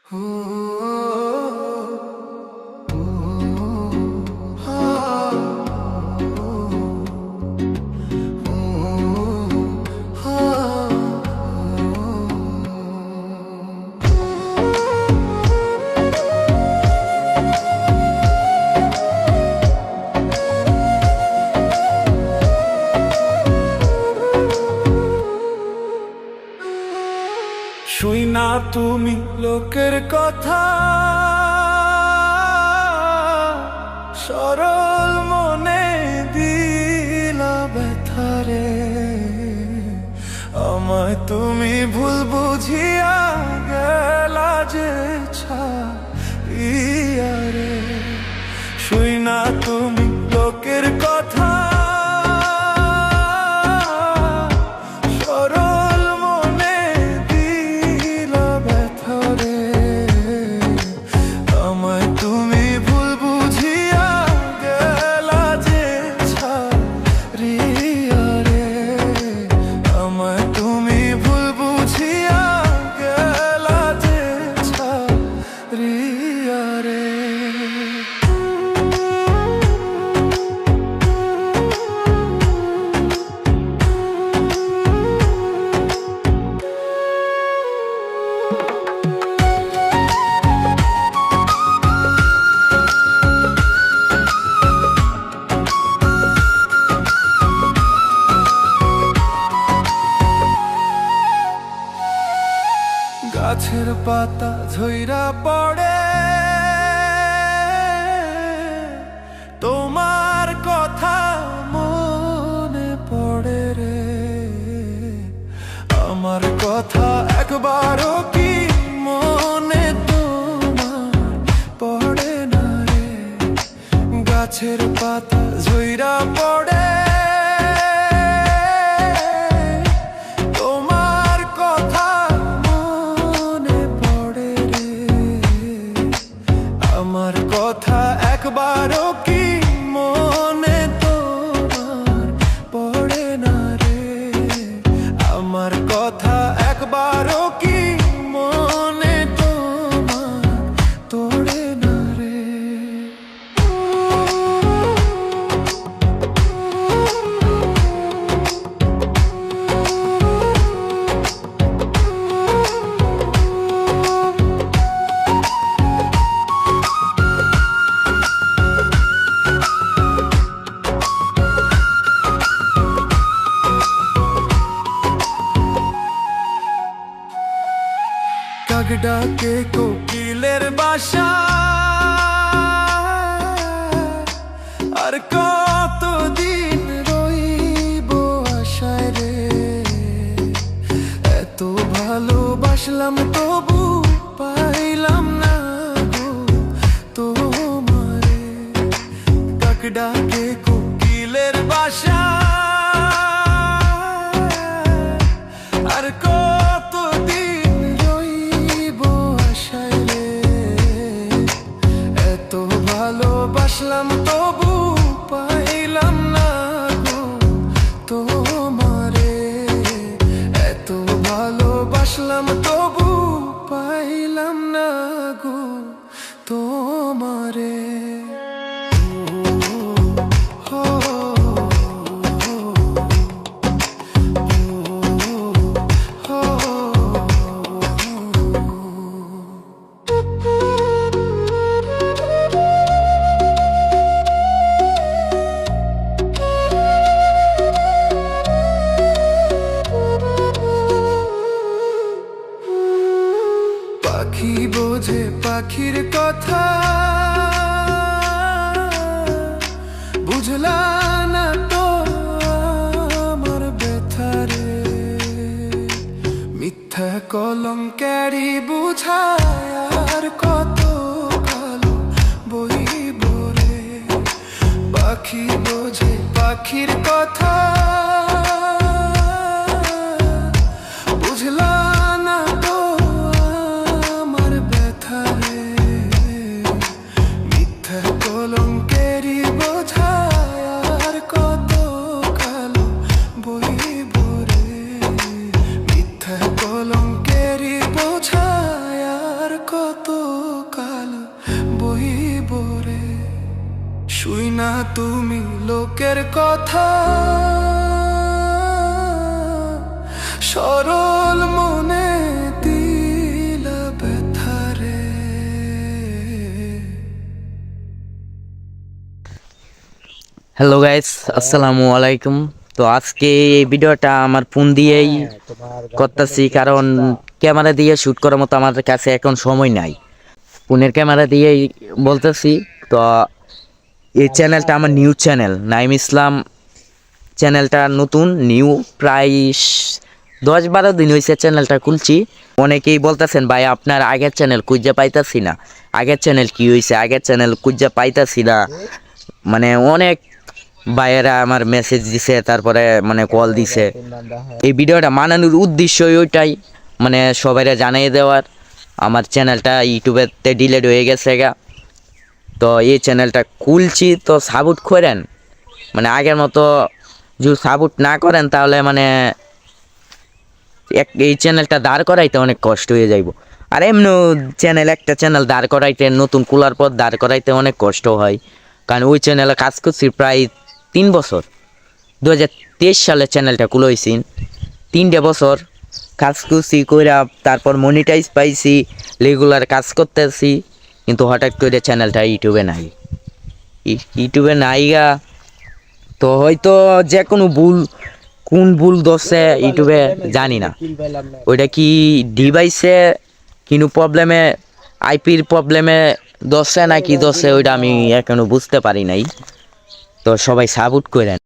শুই না তুমি লোকের কথা, সরল মনে দিলা ব্যথারে। আমায় তুমি ভুল বুঝিয়া গেলা যে ছাইয়ারে। শুই না তুমি লোকের কথা, গাছের পাতা ঝইরা পড়ে তোমার কথা মনে পড়ে রে। আমার কথা একবারও কি মনে তোমার পড়ে না রে। গাছের পাতা ঝইরা পড়ে একবারও কি মনে তোমার পড়ে না রে। আমার কথা একবারও কি মনে তোমার তোড়ে না রে। কাক ডাকে কোকিলের বাসা, আর কতদিন রইব আশায় রে। এত ভালোবাসলাম তবু পাইলাম না গো তোমারে। কাক ডাকে কোকিলের বাসা, আর ভালোবাসলাম তবু পাইলাম না গো তোমারে। এত ভালোবাসলাম তবু পাইলাম না গো তোমারে। পাখি বোঝে পাখির কথা, বুঝলা না তো আমার ব্যথারে। মিথ্যা কলঙ্কেরই বুঝায় আর কত কালো বইব রে। পাখি বোঝে পাখির কথা, বুঝলা না তো আমার ব্যথারে। মিথ্যা কলঙ্কেরই বোঝায় আর কত কালো বইব রে। মিথ্যা কলঙ্কেরই বোঝায় আর কত তুমি লোকের কথা, সরল মনে দিলা ব্যথারে। হ্যালো গাইস, আসসালামু আলাইকুম। তো আজকে এই ভিডিওটা আমার ফোন দিয়েই করতেছি, কারণ ক্যামেরা দিয়ে শ্যুট করার মতো আমার কাছে এখন সময় নাই। ফোনের ক্যামেরা দিয়েই বলতেছি। তো এই চ্যানেলটা আমার নিউ চ্যানেল, নাইম ইসলাম চ্যানেলটা নতুন নিউ, প্রায় 10-12 দিন হয়েছে চ্যানেলটা খুলছি। অনেকেই বলতেছেন ভাই আপনার আগের চ্যানেল খুঁজে পাইতাছি না, আগের চ্যানেল কি হয়েছে, আগের চ্যানেল খুঁজে পাইতাছি না। মানে অনেক ভাইয়েরা আমার মেসেজ দিছে, তারপরে মানে কল দিছে। এই ভিডিওটা বানানোর উদ্দেশ্যই ওইটাই, মানে সবাইরা জানিয়ে দেওয়ার আমার চ্যানেলটা ইউটিউবেতে ডিলেট হয়ে গেছে গা। তো এই চ্যানেলটা খুলছি, তো সাপোর্ট করেন। মানে আগের মতো যদি সাপোর্ট না করেন তাহলে মানে এই চ্যানেলটা দাঁড় করাইতে অনেক কষ্ট হয়ে যাইব। আর এমনি একটা চ্যানেল দাঁড় করাইতে, নতুন খোলার পর দাঁড় করাইতে অনেক কষ্ট হয়, কারণ ওই চ্যানেলে কাজ করছি প্রায় 3 বছর। 2023 সালে চ্যানেলটা খুলেছি, 3 বছর কাজ করছি কইরা, তারপর মনিটাইজ পাইছি, রেগুলার কাজ করতেছি। কিন্তু হঠাৎ করে চ্যানেলটা ইউটিউবে নাইগা। তো হয়তো যে কোনো কোন ভুল দোষে ইউটিউবে জানি না, ওইটা কি ডিভাইসে কিন্তু প্রবলেমে, আইপির প্রবলেমে দোষে নাকি দোষে, ওইটা আমি এখনো বুঝতে পারি নাই। তো সবাই সাপোর্ট করেন।